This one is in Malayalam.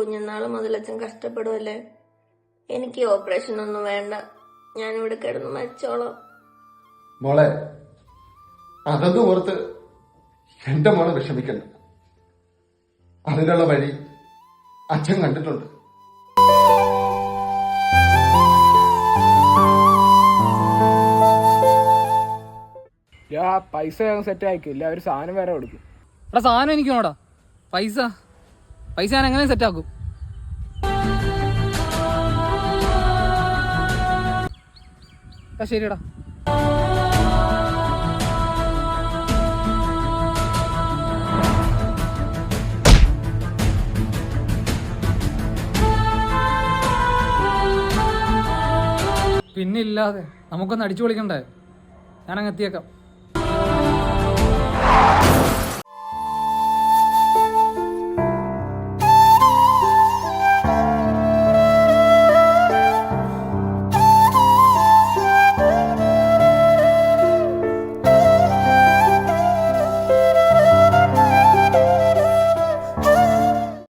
കുഞ്ഞുനാൾ മുതൽ അച്ഛൻ കഷ്ടപ്പെടുമല്ലേ. എനിക്ക് ഓപ്പറേഷൻ ഒന്നും വേണ്ട, ഞാനിവിടെ കിടന്ന് മരിച്ചോളാം. മോളെ, അതൊന്നും ഓർത്ത് എന്റെ മോളെ വിഷമിക്കണ്ട. അതിനുള്ള വഴി അച്ഛൻ കണ്ടിട്ടുണ്ട്. പൈസ സെറ്റ് ആക്കില്ല, അവര് സാധനം വേറെ കൊടുക്കും. എടാ സാധനം എനിക്ക് വേണോടാ, പൈസ ഞാൻ എങ്ങനെ സെറ്റാക്കും? ശരിടാ. പിന്നെ ഇല്ലാതെ നമുക്കൊന്ന് അടിച്ചു പൊളിക്കണ്ടേ? ഞാനങ്ങ് എത്തിയേക്കാം.